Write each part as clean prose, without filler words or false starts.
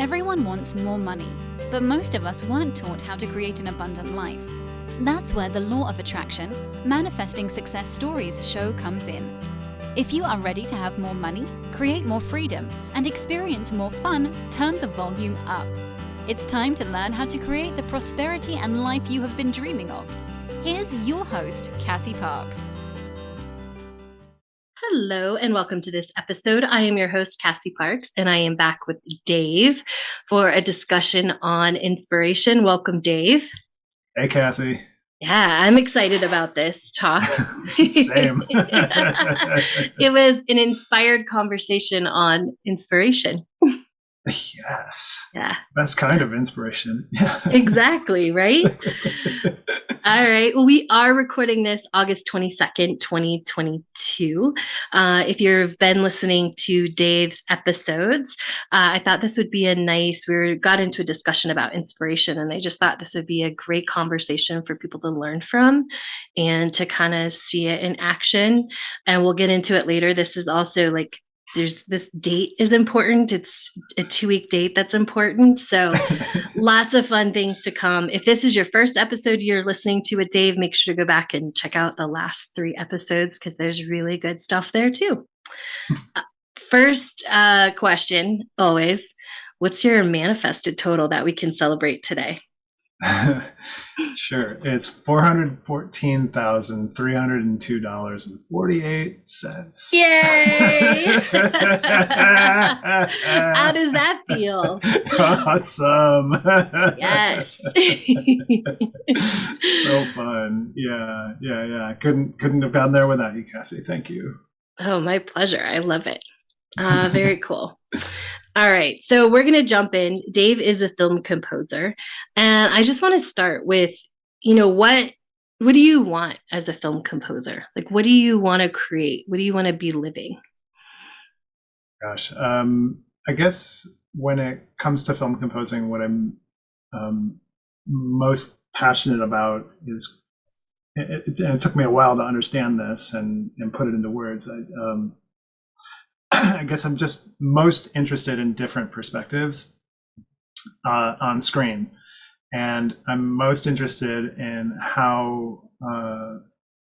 Everyone wants more money, but most of us weren't taught how to create an abundant life. That's where the law of attraction, manifesting success stories show comes in. If you are ready to have more money, create more freedom, and experience more fun, turn the volume up. It's time to learn how to create the prosperity and life you have been dreaming of. Here's your host, Cassie Parks. Hello and welcome to this episode. I am your host, Cassie Parks, and I am back with Dave for a discussion on inspiration. Welcome, Dave. Hey, Cassie. Yeah, I'm excited about this talk. Same. It was an inspired conversation on inspiration. Yes. Yeah. That's kind of inspiration. Yeah. Exactly, right? All right. Well, we are recording this August 22nd, 2022. If you've been listening to Dave's episodes, I thought this would be got into a discussion about inspiration, and I just thought this would be a great conversation for people to learn from and to kind of see it in action. And we'll get into it later. This is also this date is important. It's a 2-week date that's important. So lots of fun things to come. If this is your first episode you're listening to with Dave, make sure to go back and check out the last 3 episodes because there's really good stuff there too. First question, always, what's your manifested total that we can celebrate today? Sure. It's $414,302.48. Yay! How does that feel? Awesome. Yes. So fun. Yeah. Couldn't have gotten there without you, Cassie. Thank you. Oh, my pleasure. I love it. Very cool. All right. So we're going to jump in. Dave is a film composer. And I just want to start with, what do you want as a film composer? Like, what do you want to create? What do you want to be living? Gosh. I guess when it comes to film composing, what I'm most passionate about is, it took me a while to understand this and put it into words. I guess I'm just most interested in different perspectives on screen. And I'm most interested in how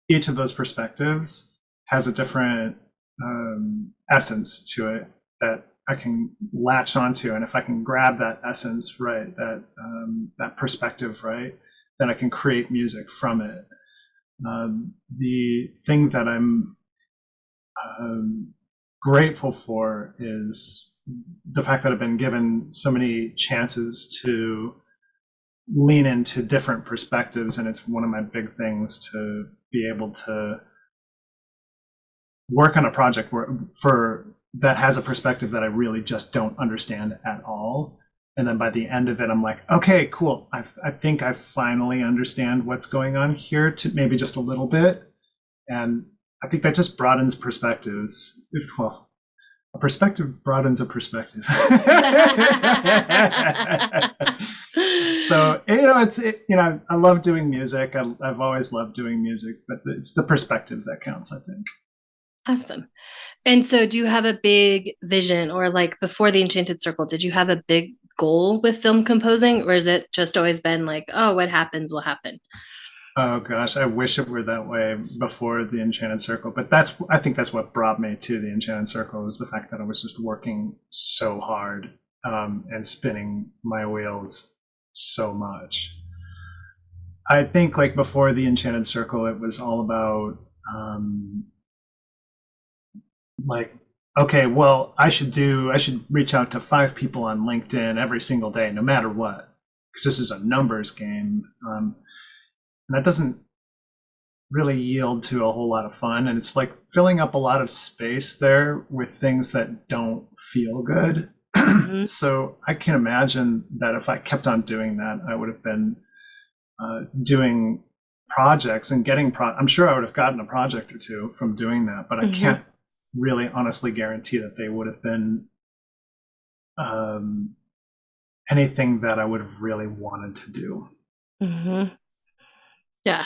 each of those perspectives has a different essence to it that I can latch onto. And if I can grab that essence right, that perspective right, then I can create music from it. The thing that I'm grateful for is the fact that I've been given so many chances to lean into different perspectives, and it's one of my big things to be able to work on a project that has a perspective that I really just don't understand at all. And then by the end of it, I'm like, okay, cool. I think I finally understand what's going on here, to maybe just a little bit. And I think that just broadens perspectives. Well, a perspective broadens a perspective. So, I love doing music. I've always loved doing music, but it's the perspective that counts, I think. Awesome. And so do you have a big vision, or like before the Enchanted Circle, did you have a big goal with film composing, or has it just always been like, oh, what happens will happen? Oh gosh, I wish it were that way before the Enchanted Circle, but I think that's what brought me to the Enchanted Circle, is the fact that I was just working so hard and spinning my wheels so much. I think like before the Enchanted Circle, it was all about okay, well, I should reach out to 5 people on LinkedIn every single day, no matter what, because this is a numbers game. And that doesn't really yield to a whole lot of fun. And it's like filling up a lot of space there with things that don't feel good. Mm-hmm. So I can imagine that if I kept on doing that, I would have been doing projects and I'm sure I would have gotten a project or 2 from doing that, but I can't really honestly guarantee that they would have been anything that I would have really wanted to do. Mm-hmm. Yeah.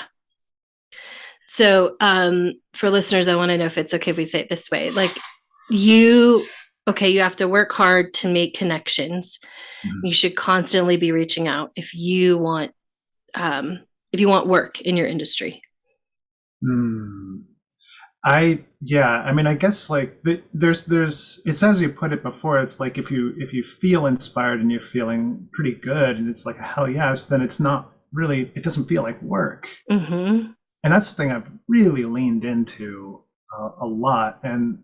So for listeners, I want to know if it's okay if we say it this way. Like, you okay, you have to work hard to make connections. Mhm. You should constantly be reaching out if you want work in your industry. Hmm. I mean, I guess like there's it's as you put it before, it's like if you feel inspired and you're feeling pretty good and it's like a hell yes, then it's not really, it doesn't feel like work. Mm-hmm. And that's something I've really leaned into a lot. And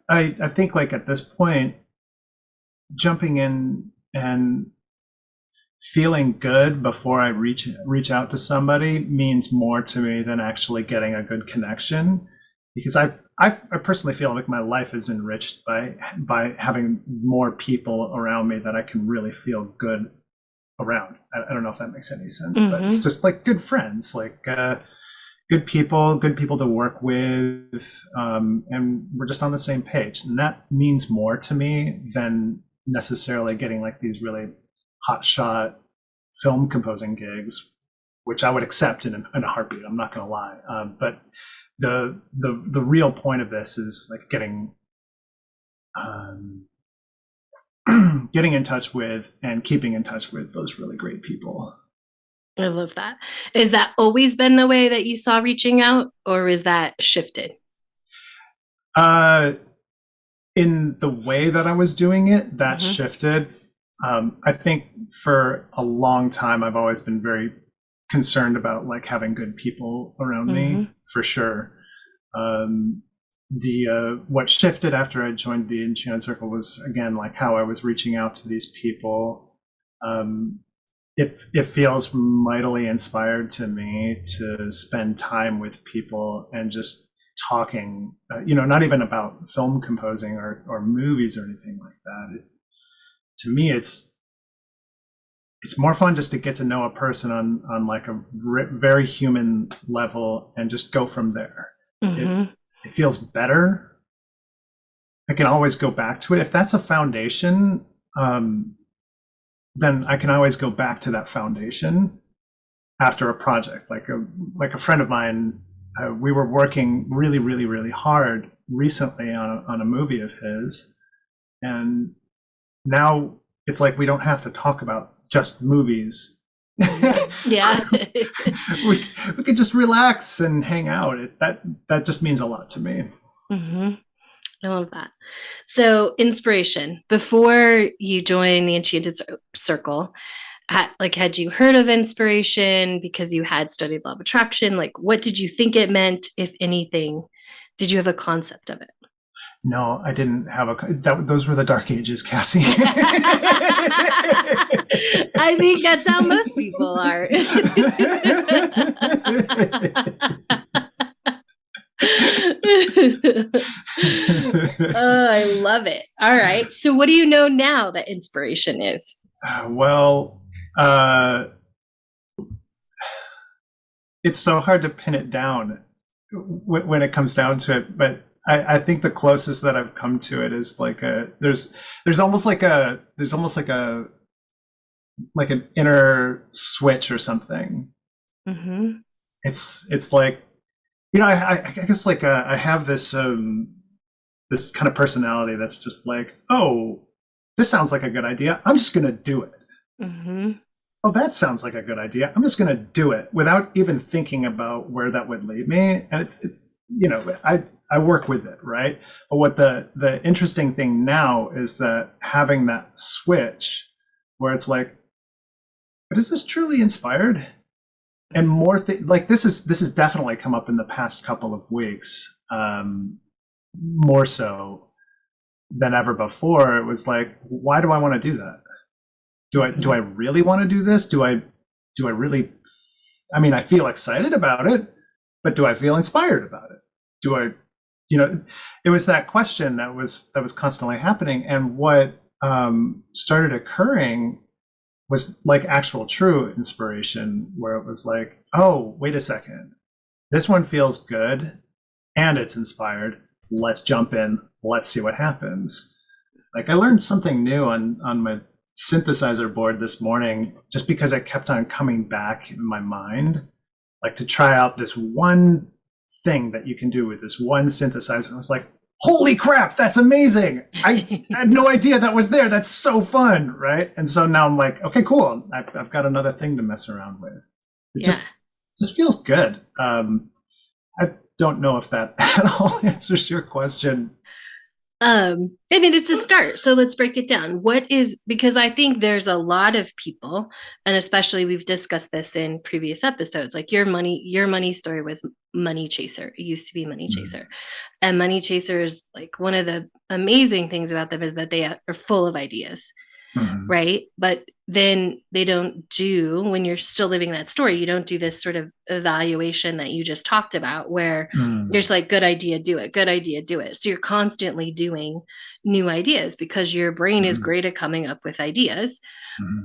I think like at this point, jumping in and feeling good before I reach out to somebody means more to me than actually getting a good connection, because I personally feel like my life is enriched by having more people around me that I can really feel good around. I don't know if that makes any sense, but it's just like good friends, like good people to work with, and we're just on the same page, and that means more to me than necessarily getting like these really hotshot film composing gigs, which I would accept in a heartbeat. I'm not going to lie, but the real point of this is like um, getting in touch with and keeping in touch with those really great people. I love that. Is that always been the way that you saw reaching out, or is that shifted? In the way that I was doing it, that shifted. I think for a long time, I've always been very concerned about like having good people around me, for sure. What shifted after I joined the Enchanted Circle was again like how I was reaching out to these people. It feels mightily inspired to me to spend time with people and just talking, not even about film composing or movies or anything like that. To me, it's more fun just to get to know a person on like a very human level and just go from there. It feels better. I can always go back to it. If that's a foundation, then I can always go back to that foundation after a project. Like a friend of mine, we were working really, really, really hard recently on a movie of his, and now it's like we don't have to talk about just movies. Yeah. we could just relax and hang out. That just means a lot to me. I love that. So, inspiration. Before you joined the Enchanted Circle, had you heard of inspiration because you had studied law of attraction? Like, what did you think it meant, if anything? Did you have a concept of it? No, I didn't have those were the dark ages, Cassie. I think that's how most people are. Oh, I love it. All right. So what do you know now that inspiration is? It's so hard to pin it down when it comes down to it, but I think the closest that I've come to it is like there's almost like an inner switch or something. It's like, I guess like I have this this kind of personality that's just like, oh, this sounds like a good idea, I'm just gonna do it. Oh, that sounds like a good idea, I'm just gonna do it without even thinking about where that would lead me. And it's I work with it, right? But what the interesting thing now is that having that switch where it's like, but is this truly inspired? And more like this has definitely come up in the past couple of weeks, more so than ever before. It was like, why do I want to do that? Do I really want to do this? Do I really? I mean, I feel excited about it, but do I feel inspired about it? Do I, it was that question that was constantly happening. And what started occurring was like actual true inspiration, where it was like, oh, wait a second, this one feels good and it's inspired. Let's jump in. Let's see what happens. Like I learned something new on my synthesizer board this morning, just because it kept on coming back in my mind, like to try out this one thing that you can do with this one synthesizer. I was like, holy crap, that's amazing. I had no idea that was there. That's so fun, right? And so now I'm like, okay, cool. I've got another thing to mess around with. It just feels good. I don't know if that at all answers your question. I mean, it's a start. So let's break it down. Because I think there's a lot of people, and especially we've discussed this in previous episodes, like your money story was Money Chaser. It used to be Money Chaser. And Money Chasers, like one of the amazing things about them is that they are full of ideas. Right. But then they don't do, when you're still living that story, you don't do this sort of evaluation that you just talked about where you're just like, good idea, do it. Good idea, do it. So you're constantly doing new ideas because your brain is great at coming up with ideas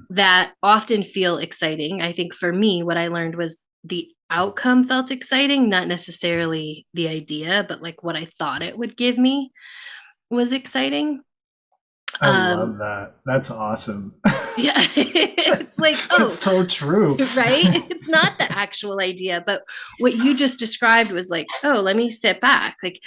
that often feel exciting. I think for me, what I learned was the outcome felt exciting, not necessarily the idea, but like what I thought it would give me was exciting. I love that. That's awesome. Yeah. It's like, That's so true. Right? It's not the actual idea, but what you just described was like, oh, let me sit back. Like,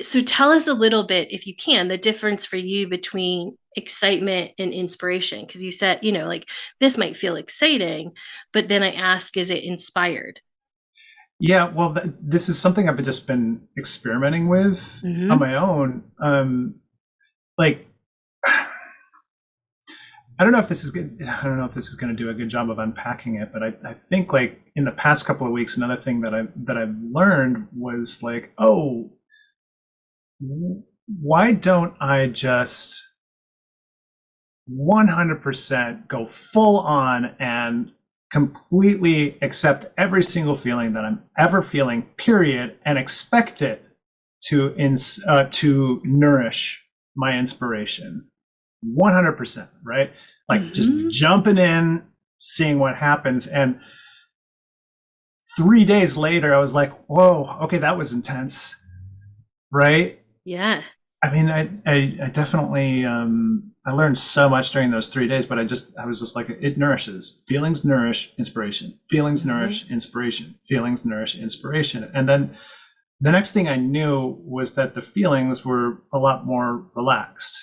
so tell us a little bit, if you can, the difference for you between excitement and inspiration. Because you said, like this might feel exciting, but then I ask, is it inspired? Yeah, well, this is something I've just been experimenting with on my own. Like, I don't know if this is good. I don't know if this is going to do a good job of unpacking it, but I think like in the past couple of weeks, another thing that I've learned was like, oh, why don't I just 100% go full on and completely accept every single feeling that I'm ever feeling, period, and expect it to nourish my inspiration 100%, right? Like just jumping in, seeing what happens. And 3 days later, I was like, whoa, okay, that was intense, right? Yeah. I mean, I definitely, I learned so much during those 3 days, but I was just like, it nourishes. Feelings nourish inspiration. Feelings nourish inspiration. Feelings nourish inspiration. And then the next thing I knew was that the feelings were a lot more relaxed.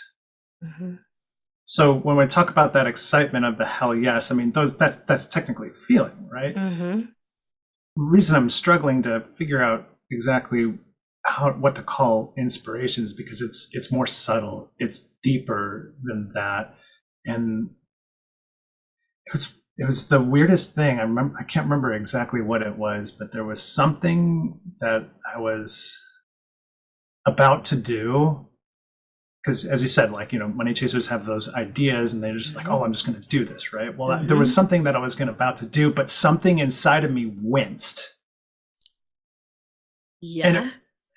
So when we talk about that excitement of the hell yes, I mean, that's technically a feeling, right? The reason I'm struggling to figure out exactly what to call inspiration is because it's more subtle, it's deeper than that, and it was the weirdest thing. I can't remember exactly what it was, but there was something that I was about to do. Because as you said, like, money chasers have those ideas and they're just like, oh, I'm just going to do this, right? Well, there was something that I was about to do, but something inside of me winced. Yeah.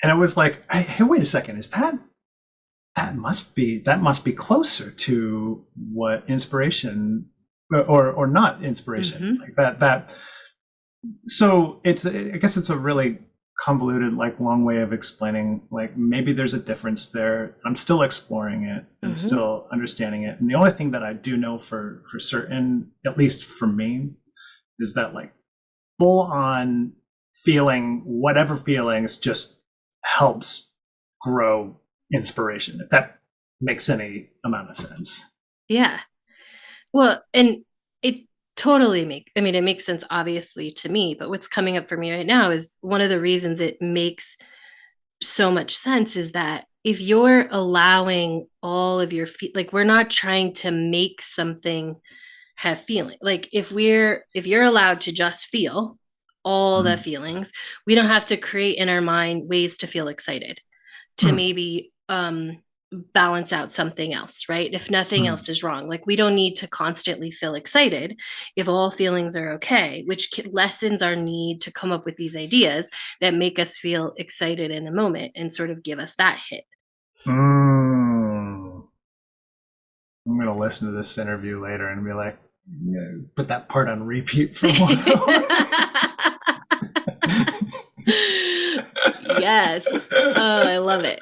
And it was like, hey, wait a second, is that must be closer to what inspiration or not inspiration, like that. So I guess it's a really convoluted, like long way of explaining, like maybe there's a difference there. I'm still exploring it and still understanding it. And the only thing that I do know for certain, at least for me, is that like full on feeling whatever feelings just helps grow inspiration, if that makes any amount of sense. Yeah. Well, and it it makes sense obviously to me, but what's coming up for me right now is one of the reasons it makes so much sense is that if you're allowing all of your like we're not trying to make something have feeling. Like if you're allowed to just feel all the feelings, we don't have to create in our mind ways to feel excited, to maybe balance out something else, right? If nothing else is wrong, like we don't need to constantly feel excited if all feelings are okay, which lessens our need to come up with these ideas that make us feel excited in the moment and sort of give us that hit. I'm going to listen to this interview later and be like, put that part on repeat for a while. Yes. Oh, I love it.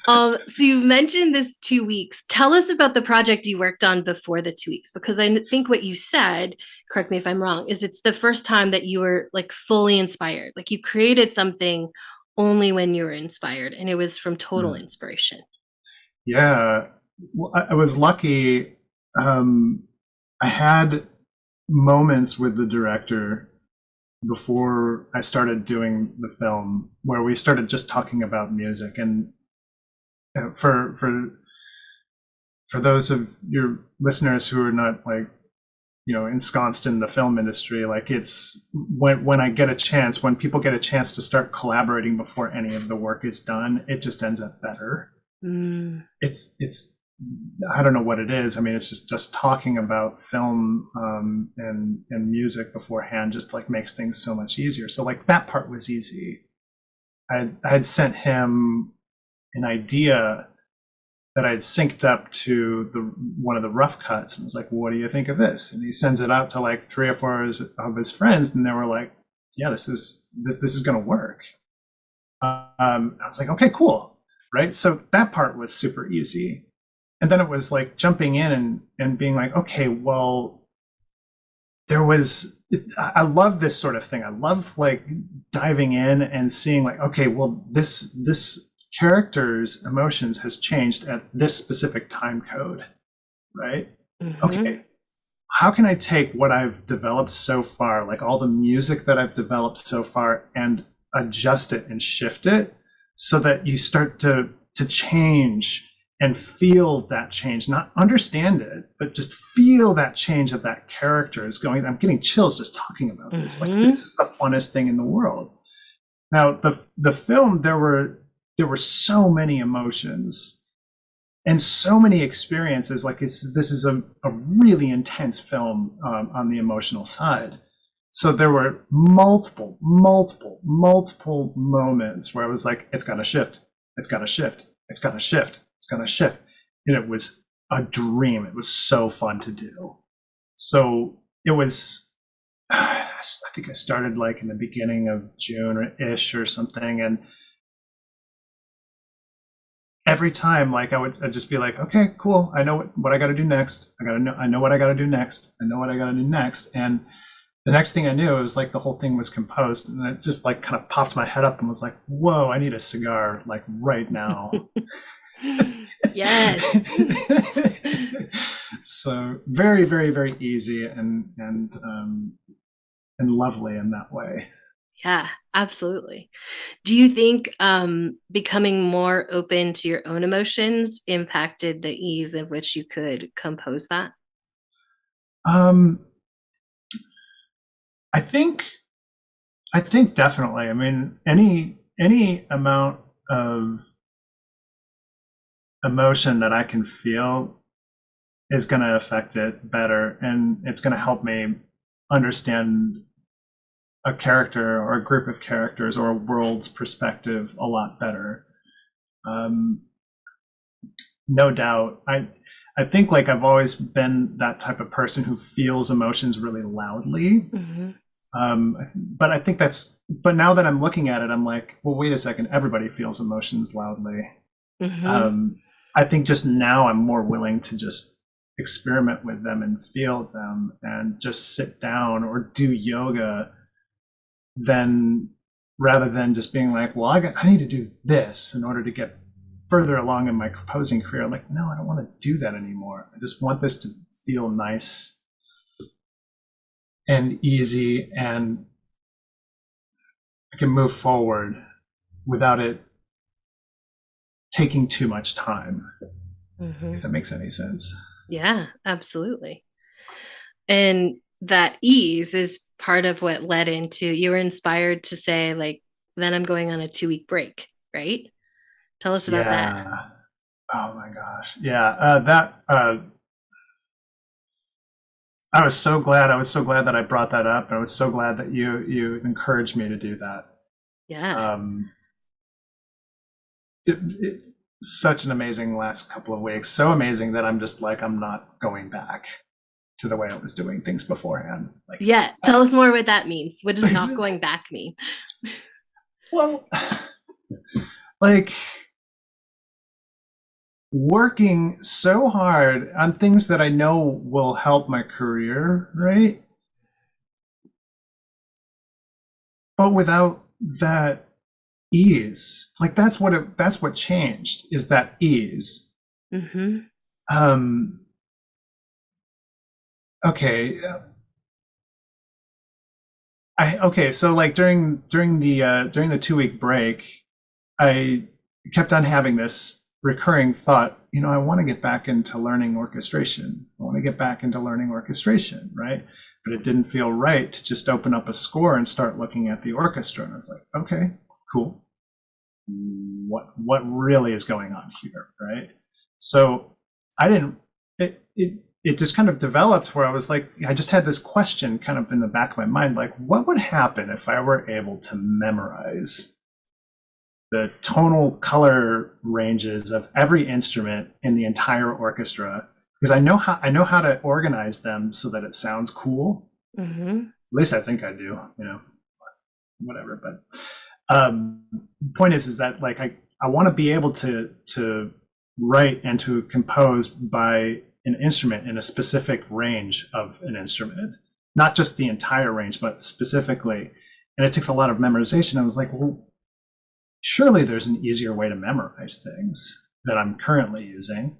So you mentioned this 2 weeks. Tell us about the project you worked on before the 2 weeks, because I think what you said, correct me if I'm wrong, is it's the first time that you were like fully inspired. Like you created something only when you were inspired, and it was from total Mm. inspiration. Yeah. Well, I was lucky. I had moments with the director before I started doing the film where we started just talking about music. And for those of your listeners who are not like, ensconced in the film industry, like it's when I get a chance, when people get a chance to start collaborating before any of the work is done, it just ends up better. It's I don't know what it is. I mean, it's just talking about film and music beforehand just like makes things so much easier. So like that part was easy. I had sent him an idea that I'd synced up to one of the rough cuts, and was like, "What do you think of this?" And he sends it out to like 3 or 4 of his friends, and they were like, "Yeah, this is going to work." I was like, "Okay, cool." Right. So that part was super easy. And then it was like jumping in and being like, okay, well, I love this sort of thing. I love like diving in and seeing like, okay, well, this character's emotions has changed at this specific time code, right? Okay, how can I take what I've developed so far, like all the music that I've developed so far, and adjust it and shift it so that you start to change and feel that change, not understand it, but just feel that change of that character is going. I'm getting chills just talking about this. Like this is the funnest thing in the world. Now, the film, there were so many emotions and so many experiences. Like this is a really intense film on the emotional side. So there were multiple moments where I was like, it's got to shift. It's got to shift. It's got to shift. It's going to shift. And it was a dream. It was so fun to do. So it was, I think I started like in the beginning of June-ish or something. And every time, like I'd just be like, okay, cool. I know what I got to do next. I know what I got to do next. I know what I got to do next. And the next thing I knew, it was like the whole thing was composed, and it just like kind of popped my head up and was like, whoa, I need a cigar like right now. Yes. So very, very, very easy and lovely in that way. Yeah, absolutely. Do you think becoming more open to your own emotions impacted the ease of which you could compose that? I think definitely. I mean, any amount of emotion that I can feel is going to affect it better, and it's going to help me understand a character or a group of characters or a world's perspective a lot better. No doubt. I think like I've always been that type of person who feels emotions really loudly. But I think but now that I'm looking at it, I'm like, well, wait a second, everybody feels emotions loudly. I think just now I'm more willing to just experiment with them and feel them and just sit down or do yoga rather than just being like, well, I need to do this in order to get further along in my composing career. I'm like, no, I don't want to do that anymore. I just want this to feel nice and easy, and I can move forward without it taking too much time. If that makes any sense. Yeah, absolutely. And that ease is part of what led into, you were inspired to say like, then I'm going on a 2-week break, right? Tell us about that. Oh my gosh. Yeah. I was so glad that I brought that up. I was so glad that you encouraged me to do that. Yeah. Such an amazing last couple of weeks. So amazing that I'm just like, I'm not going back to the way I was doing things beforehand. Like, yeah. Tell us more what that means. What does not going back mean? Well, like working so hard on things that I know will help my career, right? But without that ease. Like that's what changed, is that ease. Mm-hmm. Okay. So like during the 2-week break, I kept on having this recurring thought, I want to get back into learning orchestration. Right? But it didn't feel right to just open up a score and start looking at the orchestra. And I was like, okay, cool. What really is going on here, right? So I didn't. It just kind of developed where I was like, I just had this question kind of in the back of my mind, like, what would happen if I were able to memorize the tonal color ranges of every instrument in the entire orchestra? Because I know how to organize them so that it sounds cool. Mm-hmm. At least I think I do, whatever. But the point is that like I want to be able to write and to compose by an instrument in a specific range of an instrument, not just the entire range, but specifically. And it takes a lot of memorization. I was like, well, surely there's an easier way to memorize things that I'm currently using.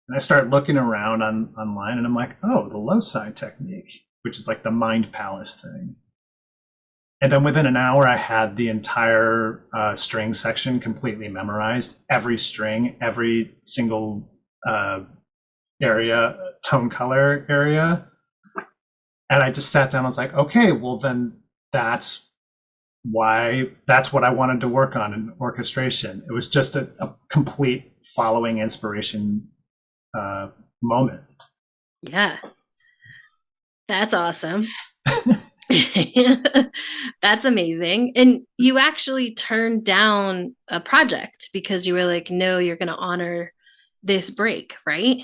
And I start looking around online, and I'm like, oh, the loci technique, which is like the mind palace thing. And then within an hour, I had the entire string section completely memorized, every string, every single area, tone color area. And I just sat down, I was like, okay, well then that's what I wanted to work on in orchestration. It was just a complete following inspiration moment. Yeah. That's awesome. That's amazing. And you actually turned down a project because you were like, no, you're going to honor this break, right?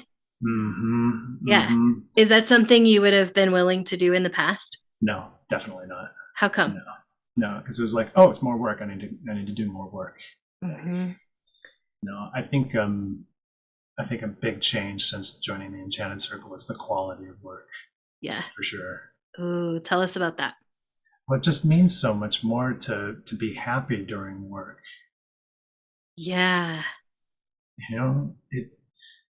Mm-hmm, yeah. Mm-hmm. Is that something you would have been willing to do in the past? No, definitely not. How come? No, because it was like, oh, it's more work. I need to do more work. Mm-hmm. No, I think a big change since joining the Enchanted Circle is the quality of work. Yeah, for sure. Oh, tell us about that. Well, it just means so much more to be happy during work. Yeah.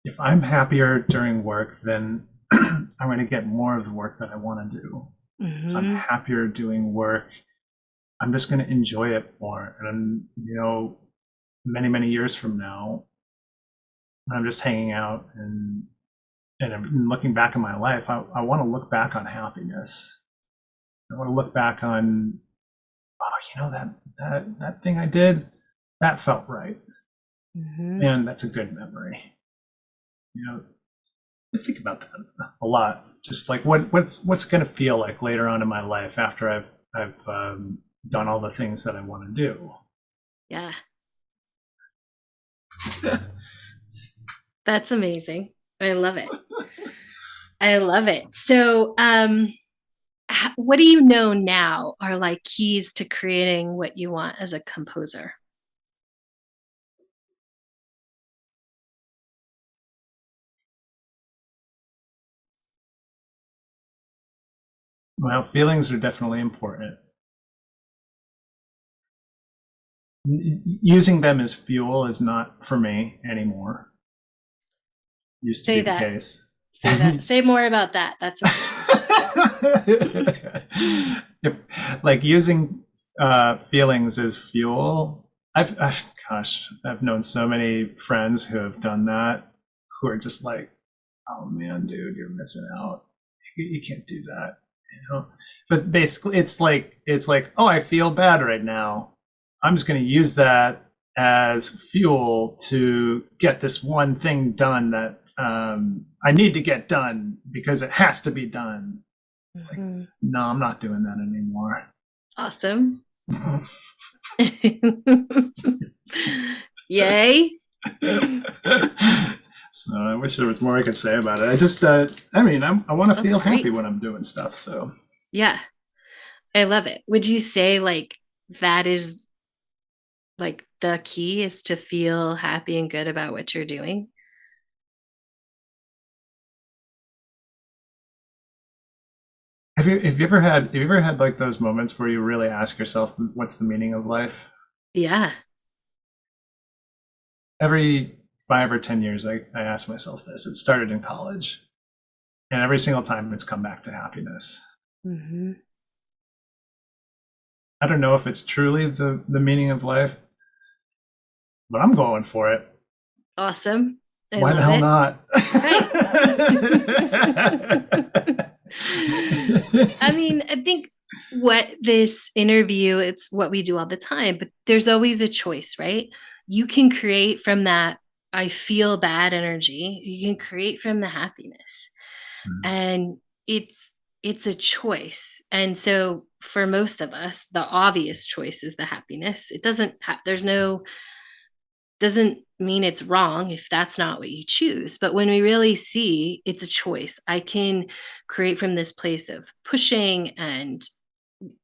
If I'm happier during work, then I'm going to get more of the work that I want to do. Mm-hmm. If I'm happier doing work, I'm just going to enjoy it more. And many, many years from now, I'm just hanging out and I'm looking back in my life. I want to look back on happiness. I want to look back on, that thing I did, that felt right. Mm-hmm. And that's a good memory. I think about that a lot. Just like what's going to feel like later on in my life after I've done all the things that I want to do. Yeah. That's amazing. I love it. I love it. So, what do you know now are like keys to creating what you want as a composer? Well, feelings are definitely important. Using them as fuel is not for me anymore. Used to Say be the that. case. Say that. Say more about that. That's like using feelings as fuel. I've known so many friends who have done that, who are just like, oh man, dude, you're missing out. You can't do that, But basically, it's like, oh, I feel bad right now. I'm just going to use that as fuel to get this one thing done that I need to get done because it has to be done. It's like, no, I'm not doing that anymore. Awesome. Yay. So I wish there was more I could say about it. I just, I want to feel happy when I'm doing stuff. So yeah, I love it. Would you say like that is like the key is to feel happy and good about what you're doing? Have you ever had like those moments where you really ask yourself, what's the meaning of life? Yeah. Every 5 or 10 years, I ask myself this. It started in college, and every single time it's come back to happiness. Mm-hmm. I don't know if it's truly the meaning of life, but I'm going for it. Awesome. I Why the love hell it. not? Right. I mean, I think what this interview, it's what we do all the time, but there's always a choice, right? You can create from that I feel bad energy. You can create from the happiness. And it's it's a choice. And so for most of us, the obvious choice is the happiness. It there's no doesn't mean it's wrong if that's not what you choose. But when we really see it's a choice, I can create from this place of pushing and,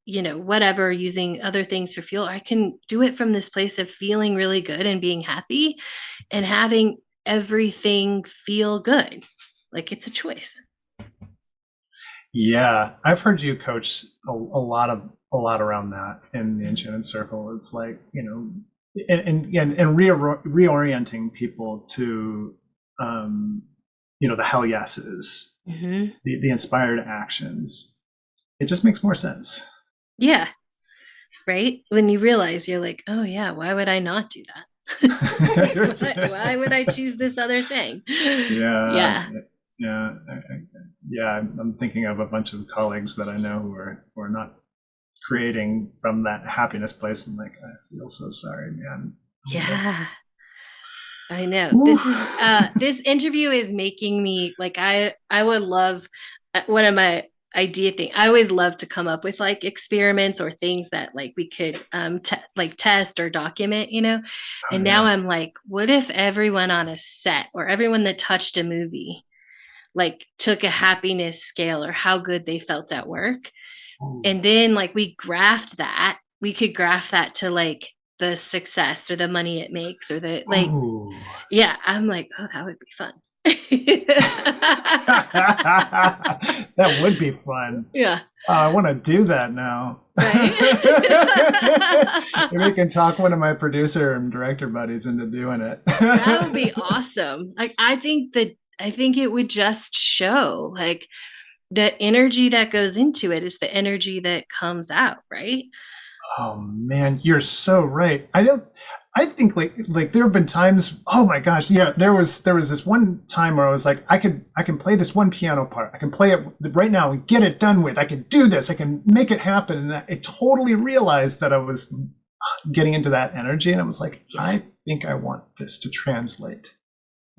whatever, using other things for fuel. I can do it from this place of feeling really good and being happy and having everything feel good. Like it's a choice. Yeah, I've heard you coach a lot around that in the Enchanted Circle. It's like, and reorienting people to the hell yeses, Mm-hmm. the inspired actions. It just makes more sense. Yeah. Right. When you realize you're like, oh, yeah, why would I not do that? Why would I choose this other thing? Yeah, Yeah. yeah, yeah. I'm thinking of a bunch of colleagues that I know who are not creating from that happiness place. I'm like, I feel so sorry, man. Yeah. I know. Ooh. This interview is making me like I would love one of my idea thing. I always love to come up with like experiments or things that like we could like test or document, Oh, And now yeah. I'm like, what if everyone on a set or everyone that touched a movie like took a happiness scale or how good they felt at work, Ooh. and then like we could graph that to like the success or the money it makes or the like. Ooh. Yeah, I'm like, oh, that would be fun. That would be fun. Yeah. I want to do that now. Right. Maybe I can talk one of my producer and director buddies into doing it. That would be awesome. Like I think it would just show like the energy that goes into it is the energy that comes out, right? Oh man, you're so right. I think like there have been times, oh my gosh, yeah, there was this one time where I was like, I can play this one piano part. I can play it right now and get it done with. I can do this. I can make it happen. And I totally realized that I was getting into that energy, and I was like, Yeah. I think I want this to translate.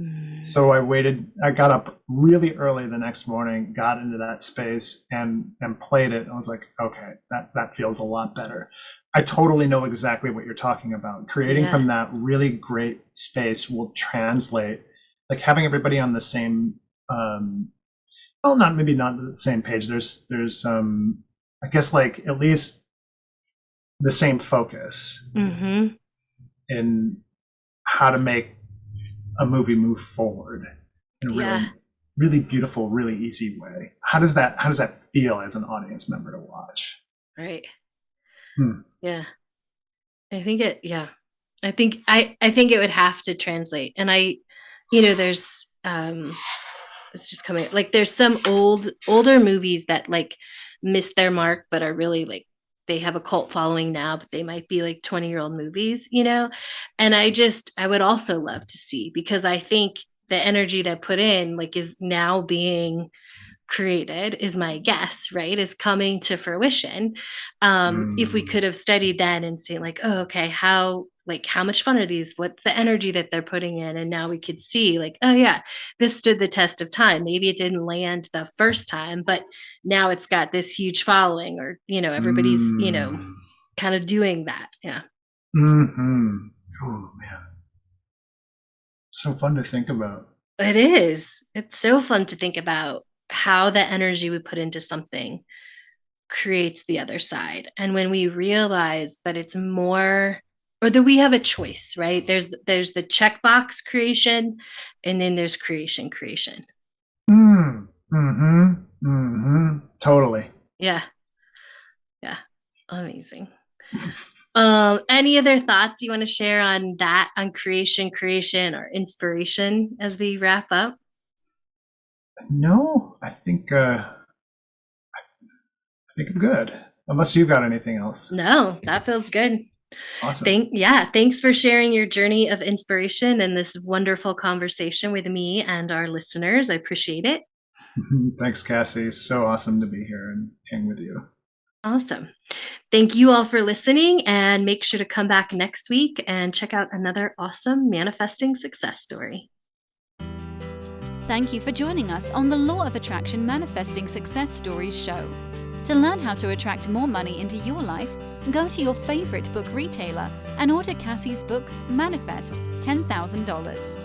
Mm. So I got up really early the next morning, got into that space and played it. I was like, okay, that feels a lot better. I totally know exactly what you're talking about. Creating from that really great space will translate, like having everybody on the same, well, not the same page. There's I guess like at least the same focus Mm-hmm. in how to make a movie move forward in a Yeah. really beautiful, really easy way. How does that feel as an audience member to watch? Right. Hmm. Yeah. I think I think it would have to translate. And there's it's just coming like there's some older movies that like missed their mark but are really like they have a cult following now, but they might be like 20-year-old movies, And I would also love to see, because I think the energy that put in like is now being created, is my guess, right, is coming to fruition. If we could have studied then and seen like, oh, okay, how much fun are these, what's the energy that they're putting in, and now we could see like, oh yeah, this stood the test of time. Maybe it didn't land the first time, but now it's got this huge following, or everybody's kind of doing that. Yeah. Mm-hmm. Oh man, so fun to think about. It is. It's so fun to think about how the energy we put into something creates the other side. And when we realize that it's more, or that we have a choice, right? There's the checkbox creation, and then there's creation. Mm-hmm. Mm-hmm. Totally. Yeah. Yeah. Amazing. Any other thoughts you want to share on that, on creation, or inspiration as we wrap up? No, I think I'm good. Unless you've got anything else. No, that feels good. Awesome. Thanks for sharing your journey of inspiration and this wonderful conversation with me and our listeners. I appreciate it. Thanks, Cassie. So awesome to be here and hang with you. Awesome. Thank you all for listening, and make sure to come back next week and check out another awesome manifesting success story. Thank you for joining us on the Law of Attraction Manifesting Success Stories show. To learn how to attract more money into your life, go to your favorite book retailer and order Cassie's book, Manifest $10,000.